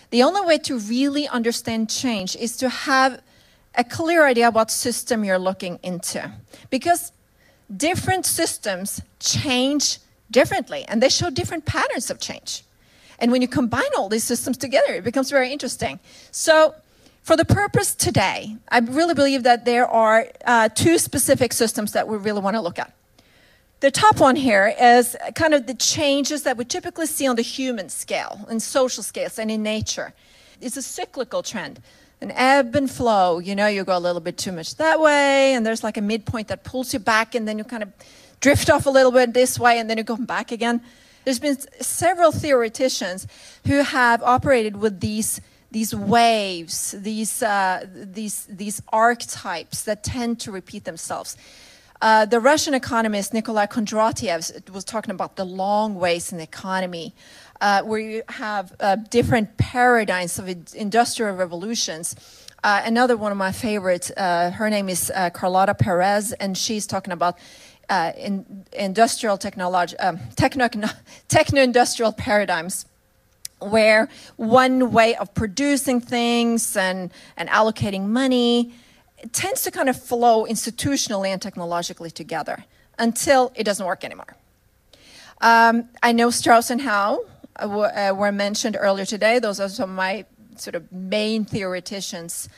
The only way to really understand change is to have a clear idea what system you're looking into. Because different systems change differently, and they show different patterns of change. And when you combine all these systems together, it becomes very interesting. So for the purpose today, I really believe that there are two specific systems that we really want to look at. The top one here is kind of the changes that we typically see on the human scale, and social scales, and in nature. It's a cyclical trend, an ebb and flow. You know, you go a little bit too much that way, and there's like a midpoint that pulls you back, and then you kind of drift off a little bit this way, and then you go back again. There's been several theoreticians who have operated with these waves, these archetypes that tend to repeat themselves. The Russian economist Nikolai Kondratiev was talking about the long waves in the economy, where you have different paradigms of industrial revolutions. Another one of my favorites, her name is Carlotta Perez, and she's talking about industrial technology, techno-industrial paradigms, where one way of producing things and allocating money tends to kind of flow institutionally and technologically together until it doesn't work anymore. I know Strauss and Howe were mentioned earlier today. Those are some of my sort of main theoreticians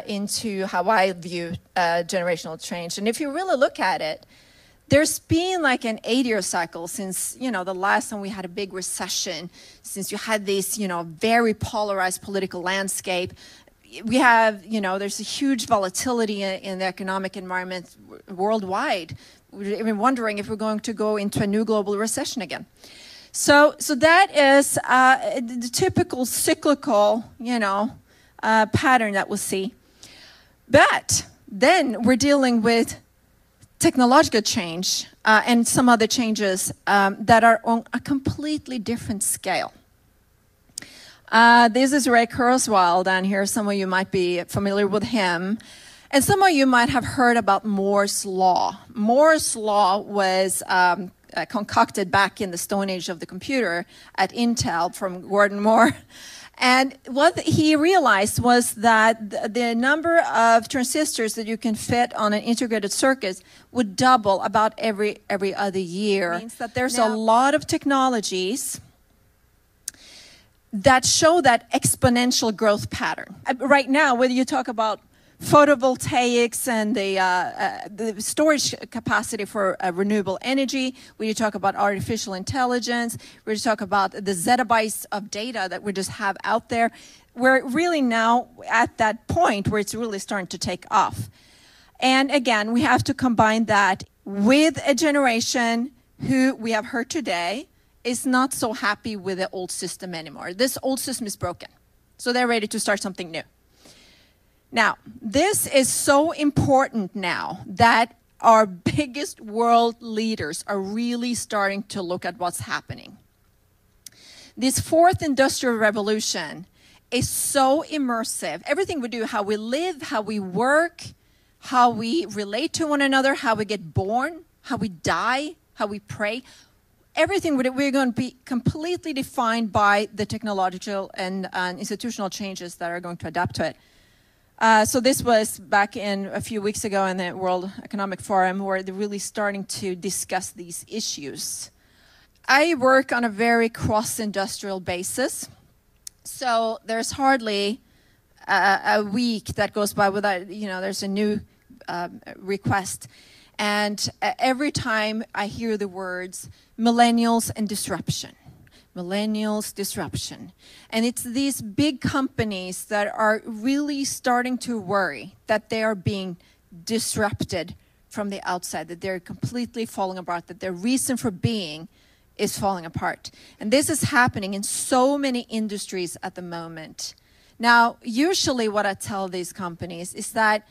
into how I view generational change. And if you really look at it, there's been like an 8-year cycle since, you know, the last time we had a big recession, since you had this, you know, very polarized political landscape. We have, you know, there's a huge volatility in the economic environment worldwide. We're even wondering if we're going to go into a new global recession again. So that is the typical cyclical, you know, pattern that we'll see. But then we're dealing with technological change and some other changes that are on a completely different scale. This is Ray Kurzweil down here. Some of you might be familiar with him. And some of you might have heard about Moore's Law. Moore's Law was concocted back in the Stone Age of the computer at Intel from Gordon Moore. And what he realized was that the number of transistors that you can fit on an integrated circuit would double about every other year. It means that there's a lot of technologies that show that exponential growth pattern. Right now, whether you talk about photovoltaics and the storage capacity for renewable energy, when you talk about artificial intelligence, when you talk about the zettabytes of data that we just have out there, we're really now at that point where it's really starting to take off. And again, we have to combine that with a generation who we have heard today is not so happy with the old system anymore. This old system is broken, so they're ready to start something new. Now, this is so important now that our biggest world leaders are really starting to look at what's happening. This fourth industrial revolution is so immersive. Everything we do, how we live, how we work, how we relate to one another, how we get born, how we die, how we pray, everything we're going to be completely defined by the technological and institutional changes that are going to adapt to it. So this was back in a few weeks ago in the World Economic Forum, where they're really starting to discuss these issues. I work on a very cross-industrial basis, so there's hardly a week that goes by without, you know, there's a new request. And every time I hear the words millennials and disruption, millennials, disruption. And it's these big companies that are really starting to worry that they are being disrupted from the outside, that they're completely falling apart, that their reason for being is falling apart. And this is happening in so many industries at the moment. Now, usually what I tell these companies is that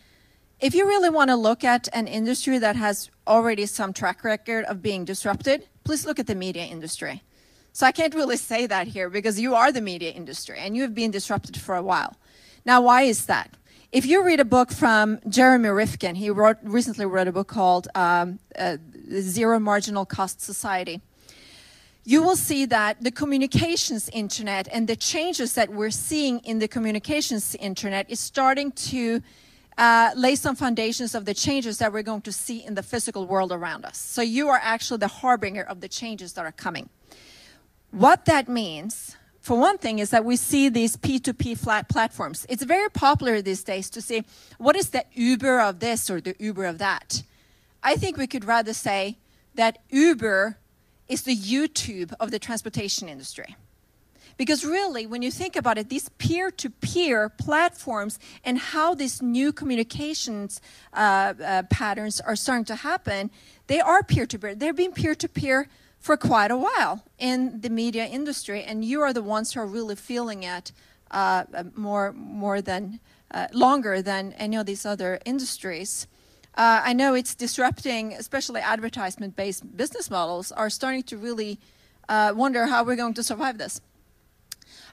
if you really want to look at an industry that has already some track record of being disrupted, please look at the media industry. So I can't really say that here because you are the media industry and you have been disrupted for a while. Now, why is that? If you read a book from Jeremy Rifkin, he recently wrote a book called Zero Marginal Cost Society. you will see that the communications internet and the changes that we're seeing in the communications internet is starting to lay some foundations of the changes that we're going to see in the physical world around us. So you are actually the harbinger of the changes that are coming. What that means, for one thing, is that we see these P2P flat platforms. It's very popular these days to say, what is the Uber of this or the Uber of that? I think we could rather say that Uber is the YouTube of the transportation industry. Because really, when you think about it, these peer-to-peer platforms and how these new communications patterns are starting to happen, they are peer-to-peer. They've been peer-to-peer for quite a while in the media industry, and you are the ones who are really feeling it longer than any of these other industries. I know it's disrupting, especially advertisement-based business models are starting to really wonder how we're going to survive this.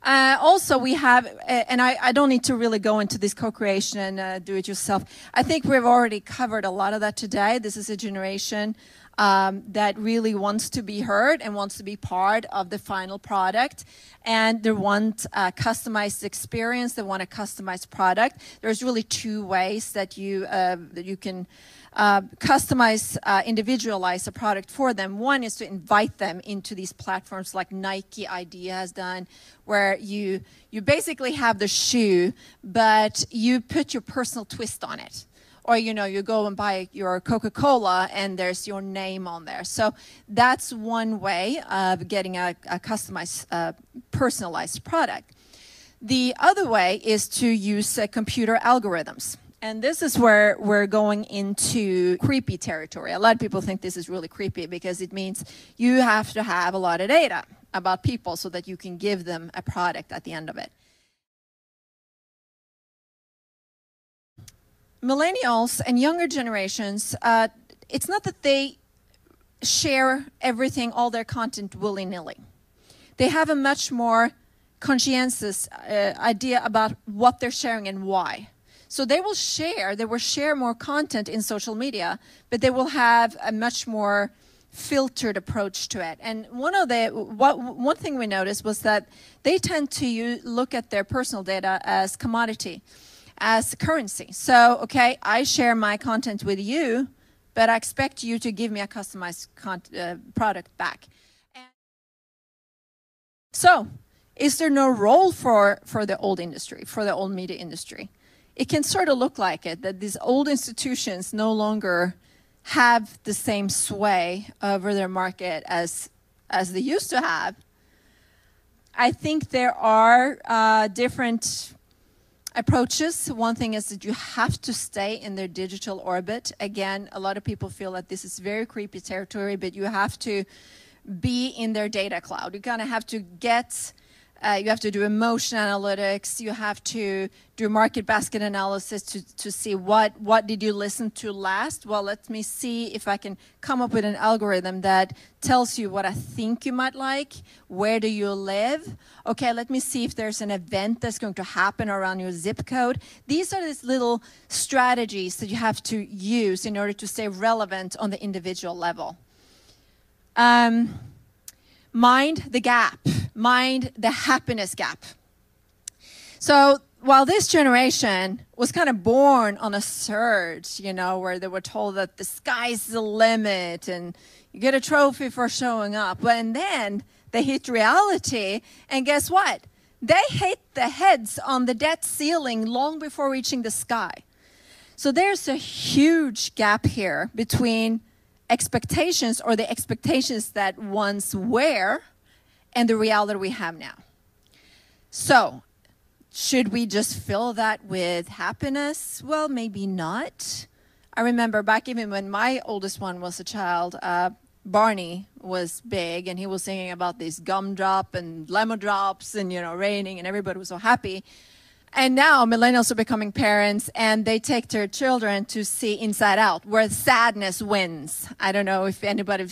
Also, we have, and I don't need to really go into this co-creation and do-it-yourself. I think we've already covered a lot of that today. This is a generation that really wants to be heard and wants to be part of the final product. And they want a customized experience. They want a customized product. There's really two ways that you can customize, individualize a product for them. One is to invite them into these platforms like Nike Idea has done, where you basically have the shoe, but you put your personal twist on it. Or, you know, you go and buy your Coca-Cola and there's your name on there. So that's one way of getting a customized, personalized product. The other way is to use computer algorithms. And this is where we're going into creepy territory. A lot of people think this is really creepy because it means you have to have a lot of data about people so that you can give them a product at the end of it. Millennials and younger generations, it's not that they share everything, all their content willy-nilly. They have a much more conscientious idea about what they're sharing and why. So they will share more content in social media, but they will have a much more filtered approach to it. And one thing we noticed was that they tend to look at their personal data as commodity, as currency. So, okay, I share my content with you, but I expect you to give me a customized product back. And so, is there no role for the old industry, for the old media industry? It can sort of look like it, that these old institutions no longer have the same sway over their market as they used to have. I think there are different approaches. One thing is that you have to stay in their digital orbit. Again, a lot of people feel that this is very creepy territory, but you have to be in their data cloud. You kind of have to get, you have to do emotion analytics, you have to do market basket analysis to see what did you listen to last. Well, let me see if I can come up with an algorithm that tells you what I think you might like. Where do you live? Okay, let me see if there's an event that's going to happen around your zip code. These are these little strategies that you have to use in order to stay relevant on the individual level. Mind the gap. Mind the happiness gap. So while this generation was kind of born on a surge, you know, where they were told that the sky's the limit and you get a trophy for showing up, and then they hit reality, and guess what? They hit the heads on the debt ceiling long before reaching the sky. So there's a huge gap here between expectations, or the expectations that once were, and the reality we have now. So, should we just fill that with happiness? Well, maybe not. I remember back even when my oldest one was a child, Barney was big, and he was singing about these gumdrop and lemon drops and, you know, raining, and everybody was so happy. And now millennials are becoming parents, and they take their children to see Inside Out, where sadness wins. I don't know if anybody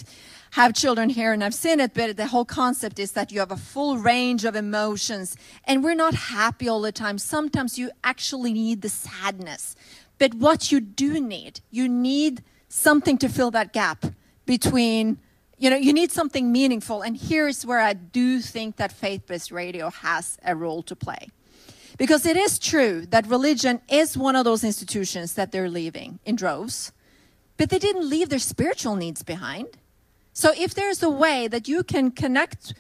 have children here and I've seen it, but the whole concept is that you have a full range of emotions, and we're not happy all the time. Sometimes you actually need the sadness. But what you do need, you need something to fill that gap between You know, you need something meaningful. And here's where I do think that faith-based radio has a role to play. Because it is true that religion is one of those institutions that they're leaving in droves. But they didn't leave their spiritual needs behind. So if there's a way that you can connect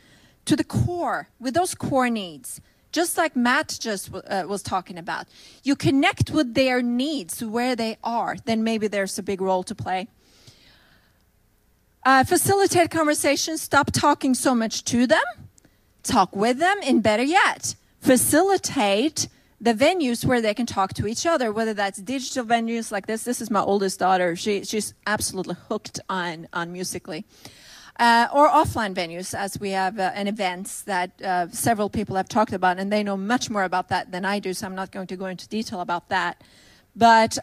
to the core, with those core needs, just like Matt just was talking about, you connect with their needs, where they are, then maybe there's a big role to play. Facilitate conversations. Stop talking so much to them. Talk with them, and better yet, facilitate the venues where they can talk to each other, whether that's digital venues like this. This is my oldest daughter. She's absolutely hooked on Musical.ly. Or offline venues, as we have an events that several people have talked about, and they know much more about that than I do, so I'm not going to go into detail about that. But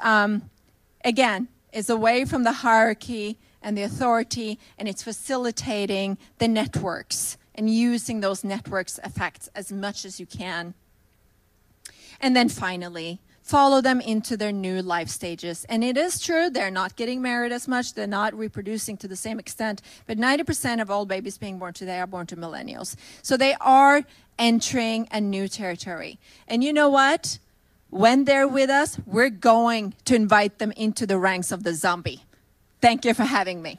again, it's away from the hierarchy and the authority, and it's facilitating the networks and using those networks effects as much as you can. And then finally, follow them into their new life stages. And it is true, they're not getting married as much, they're not reproducing to the same extent, but 90% of all babies being born today are born to millennials. So they are entering a new territory. And you know what? When they're with us, we're going to invite them into the ranks of the zombie. Thank you for having me.